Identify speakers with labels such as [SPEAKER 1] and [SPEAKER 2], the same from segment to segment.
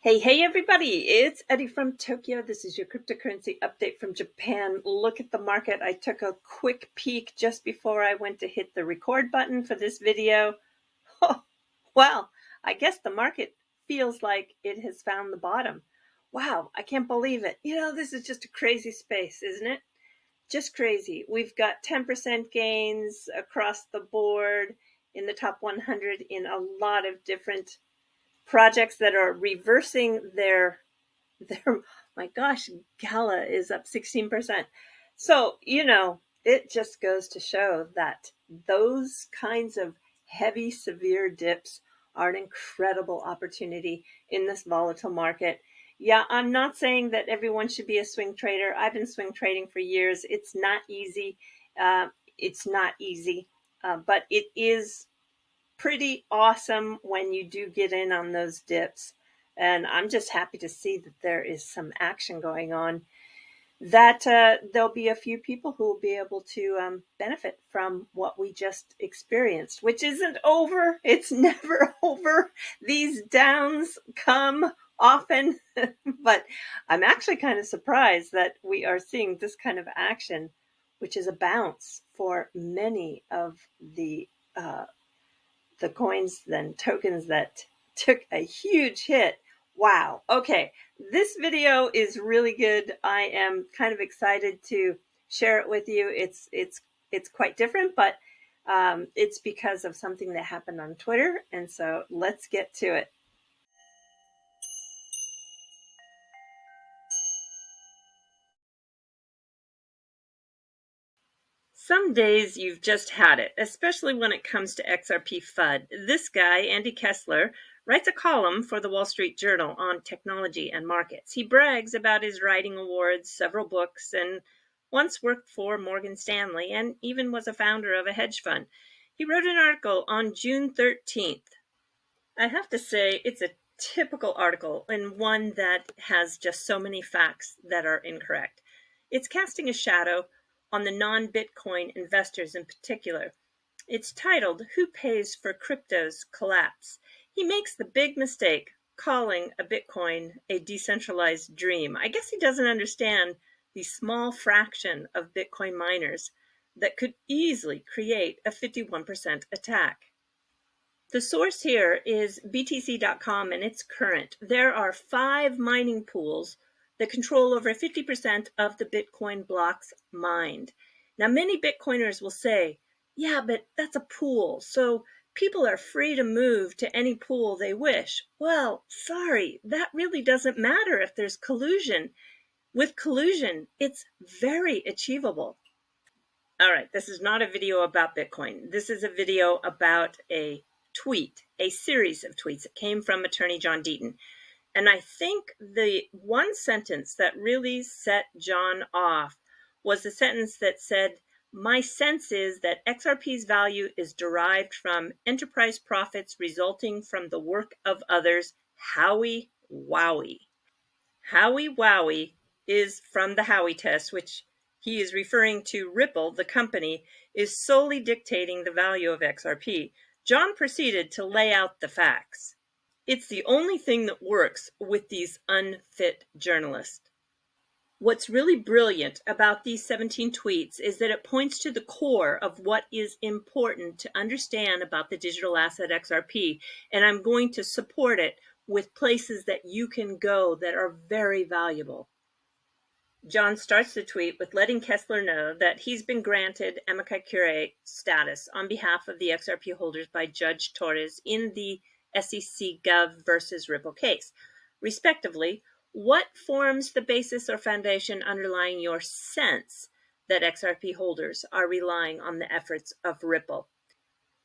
[SPEAKER 1] Hey everybody, it's Eddie from Tokyo. This is your cryptocurrency update from Japan. Look at the market. I took a quick peek just before I went to hit the record button for this video. Oh, well, I guess the market feels like it has found the bottom. Wow, I can't believe it. This is just a crazy space, isn't it? Just crazy. We've got 10% gains across the board in the top 100 in a lot of different projects that are reversing their my gosh, Gala is up 16%. So, it just goes to show that those kinds of heavy, severe dips are an incredible opportunity in this volatile market. Yeah, I'm not saying that everyone should be a swing trader. I've been swing trading for years. It's not easy. It's not easy, but it is pretty awesome when you do get in on those dips. And I'm just happy to see that there is some action going on, that there'll be a few people who will be able to benefit from what we just experienced, which isn't over. It's never over. These downs come often, but I'm actually kind of surprised that we are seeing this kind of action, which is a bounce for many of the coins and tokens that took a huge hit. Wow. Okay. This video is really good. I am kind of excited to share it with you. It's quite different, but it's because of something that happened on Twitter. And so let's get to it. Some days you've just had it, especially when it comes to XRP FUD. This guy, Andy Kessler, writes a column for the Wall Street Journal on technology and markets. He brags about his writing awards, several books, and once worked for Morgan Stanley and even was a founder of a hedge fund. He wrote an article on June 13th. I have to say, it's a typical article and one that has just so many facts that are incorrect. It's casting a shadow on the non-Bitcoin investors in particular. It's titled, "Who Pays for Crypto's Collapse?" He makes the big mistake calling a Bitcoin a decentralized dream. I guess he doesn't understand the small fraction of Bitcoin miners that could easily create a 51% attack. The source here is BTC.com and it's current. There are 5 mining pools that control over 50% of the Bitcoin blocks mined. Now, many Bitcoiners will say, yeah, but that's a pool, so people are free to move to any pool they wish. Well, sorry, that really doesn't matter if there's collusion. With collusion, it's very achievable. All right, this is not a video about Bitcoin. This is a video about a tweet, a series of tweets that came from attorney John Deaton. And I think the one sentence that really set John off was the sentence that said, "My sense is that XRP's value is derived from enterprise profits resulting from the work of others. Howie wowie." Howie wowie is from the Howey test, which he is referring to Ripple, the company, is solely dictating the value of XRP. John proceeded to lay out the facts. It's the only thing that works with these unfit journalists. What's really brilliant about these 17 tweets is that it points to the core of what is important to understand about the digital asset XRP, and I'm going to support it with places that you can go that are very valuable. John starts the tweet with letting Kessler know that he's been granted amicus curiae status on behalf of the XRP holders by Judge Torres in the SEC Gov versus Ripple case. Respectively, what forms the basis or foundation underlying your sense that XRP holders are relying on the efforts of Ripple?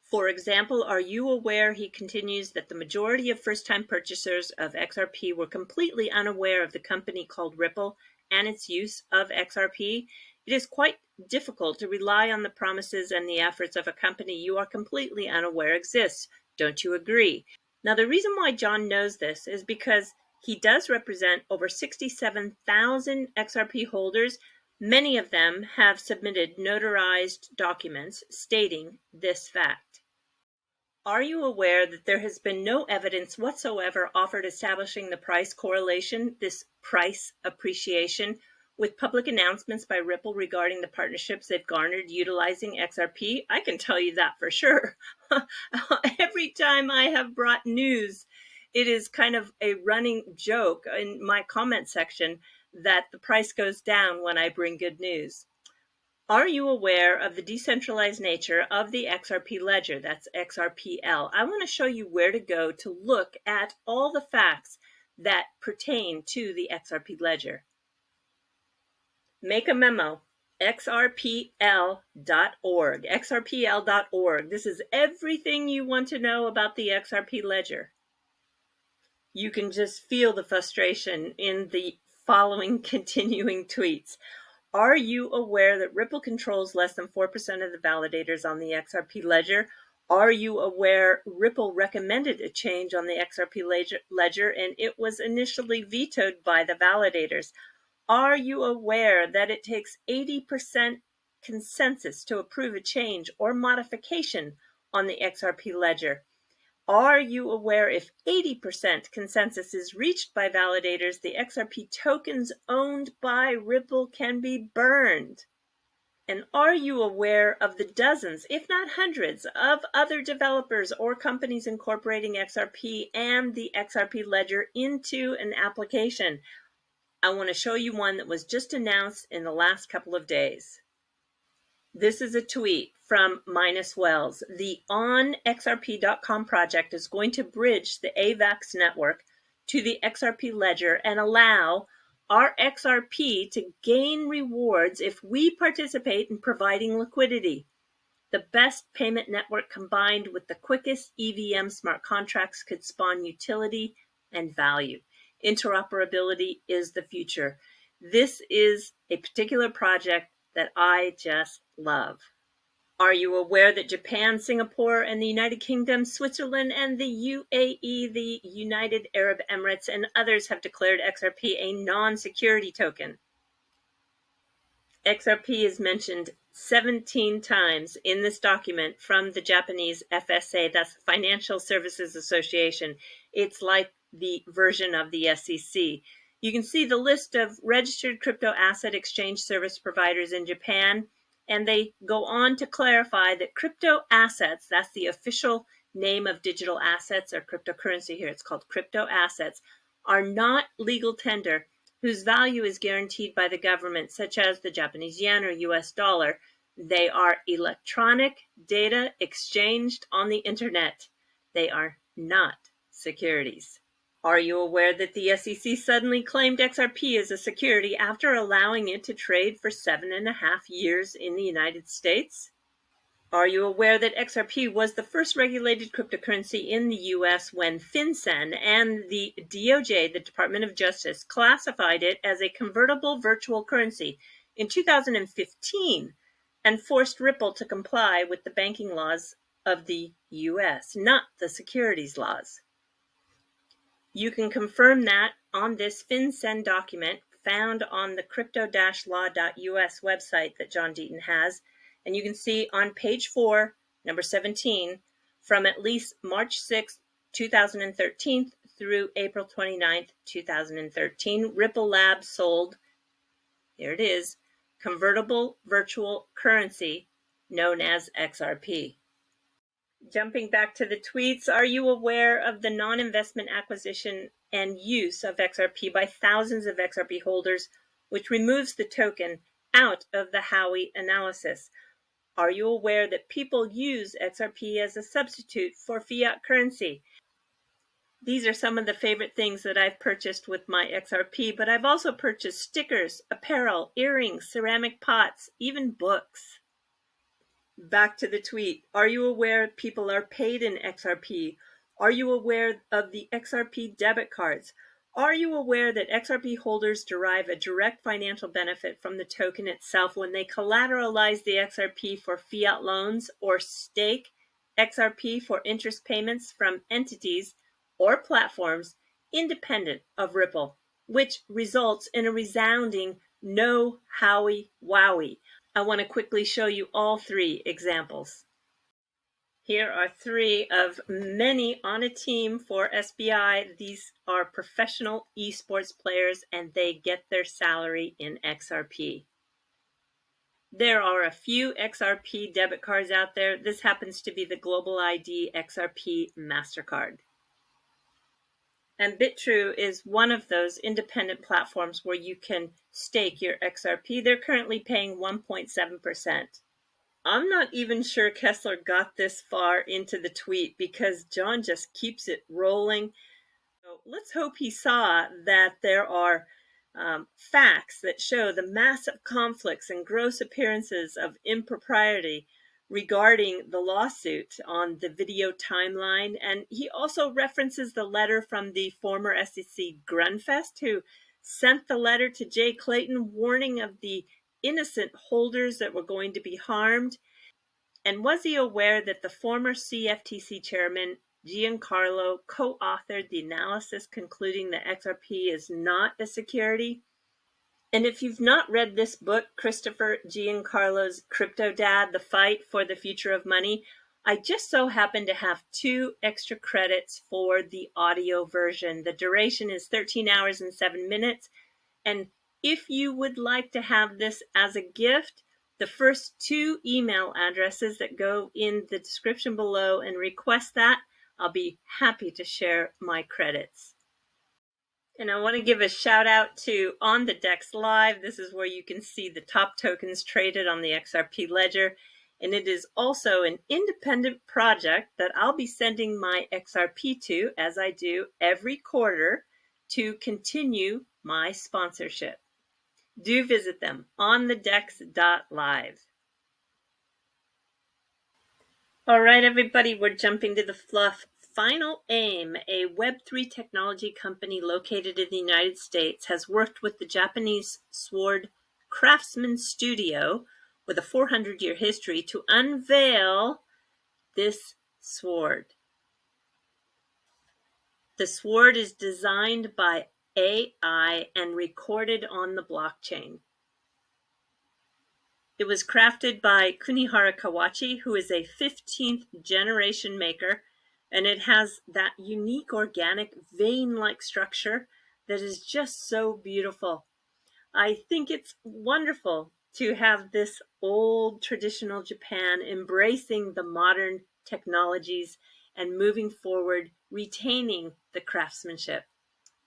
[SPEAKER 1] For example, are you aware, he continues, that the majority of first-time purchasers of XRP were completely unaware of the company called Ripple and its use of XRP? It is quite difficult to rely on the promises and the efforts of a company you are completely unaware exists. Don't you agree? Now, the reason why John knows this is because he does represent over 67,000 XRP holders. Many of them have submitted notarized documents stating this fact. Are you aware that there has been no evidence whatsoever offered establishing the price correlation, this price appreciation, with public announcements by Ripple regarding the partnerships they've garnered utilizing XRP? I can tell you that for sure. Every time I have brought news, it is kind of a running joke in my comment section that the price goes down when I bring good news. Are you aware of the decentralized nature of the XRP ledger? That's XRPL. I want to show you where to go to look at all the facts that pertain to the XRP ledger. Make a memo, xrpl.org, xrpl.org. This is everything you want to know about the XRP ledger. You can just feel the frustration in the following continuing tweets. Are you aware that Ripple controls less than 4% of the validators on the XRP ledger? Are you aware Ripple recommended a change on the XRP ledger and it was initially vetoed by the validators? Are you aware that it takes 80% consensus to approve a change or modification on the XRP ledger? Are you aware if 80% consensus is reached by validators, the XRP tokens owned by Ripple can be burned? And are you aware of the dozens, if not hundreds, of other developers or companies incorporating XRP and the XRP ledger into an application? I want to show you one that was just announced in the last couple of days. This is a tweet from Minus Wells. The onxrp.com project is going to bridge the AVAX network to the XRP ledger and allow our XRP to gain rewards if we participate in providing liquidity. The best payment network combined with the quickest EVM smart contracts could spawn utility and value. Interoperability is the future. This is a particular project that I just love. Are you aware that Japan, Singapore, and the United Kingdom, Switzerland, and the UAE, the United Arab Emirates, and others have declared XRP a non-security token? XRP is mentioned 17 times in this document from the Japanese FSA, that's the Financial Services Association. It's like the version of the SEC. You can see the list of registered crypto asset exchange service providers in Japan, and they go on to clarify that crypto assets, that's the official name of digital assets or cryptocurrency here, it's called crypto assets, are not legal tender whose value is guaranteed by the government, such as the Japanese yen or US dollar. They are electronic data exchanged on the internet. They are not securities. Are you aware that the SEC suddenly claimed XRP as a security after allowing it to trade for 7.5 years in the United States? Are you aware that XRP was the first regulated cryptocurrency in the US when FinCEN and the DOJ, the Department of Justice, classified it as a convertible virtual currency in 2015 and forced Ripple to comply with the banking laws of the US, not the securities laws? You can confirm that on this FinCEN document found on the crypto-law.us website that John Deaton has. And you can see on page 4, number 17, from at least March 6, 2013 through April 29, 2013, Ripple Labs sold, here it is, convertible virtual currency known as XRP. Jumping back to the tweets, are you aware of the non-investment acquisition and use of XRP by thousands of XRP holders, which removes the token out of the Howey analysis? Are you aware that people use XRP as a substitute for fiat currency? These are some of the favorite things that I've purchased with my XRP, but I've also purchased stickers, apparel, earrings, ceramic pots, even books. Back to the tweet. Are you aware people are paid in XRP? Are you aware of the XRP debit cards? Are you aware that XRP holders derive a direct financial benefit from the token itself when they collateralize the XRP for fiat loans or stake XRP for interest payments from entities or platforms independent of Ripple, which results in a resounding no Howie Wowie? I want to quickly show you all 3 examples. Here are 3 of many on a team for SBI. These are professional esports players, and they get their salary in XRP. There are a few XRP debit cards out there. This happens to be the Global ID XRP MasterCard. And BitTrue is one of those independent platforms where you can stake your XRP. They're currently paying 1.7%. I'm not even sure Kessler got this far into the tweet because John just keeps it rolling. So let's hope he saw that there are facts that show the massive conflicts and gross appearances of impropriety regarding the lawsuit on the video timeline. And he also references the letter from the former SEC Grunfest, who sent the letter to Jay Clayton warning of the innocent holders that were going to be harmed. And was he aware that the former CFTC chairman, Giancarlo, co-authored the analysis concluding that XRP is not a security? And if you've not read this book, Christopher Giancarlo's Crypto Dad, The Fight for the Future of Money, I just so happen to have 2 extra credits for the audio version. The duration is 13 hours and 7 minutes. And if you would like to have this as a gift, the first 2 email addresses that go in the description below and request that, I'll be happy to share my credits. And I want to give a shout out to On the Dex Live. This is where you can see the top tokens traded on the XRP ledger. And it is also an independent project that I'll be sending my XRP to, as I do every quarter, to continue my sponsorship. Do visit them, onthedex.live. All right, everybody, we're jumping to the fluff. Final Aim, a Web3 technology company located in the United States, has worked with the Japanese sword craftsman studio with a 400-year history to unveil this sword. The sword is designed by AI and recorded on the blockchain. It was crafted by Kunihara Kawachi, who is a 15th generation maker, and it has that unique organic vein-like structure that is just so beautiful. I think it's wonderful to have this old traditional Japan embracing the modern technologies and moving forward, retaining the craftsmanship.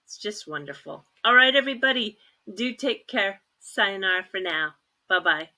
[SPEAKER 1] It's just wonderful. All right, everybody, do take care. Sayonara for now. Bye-bye.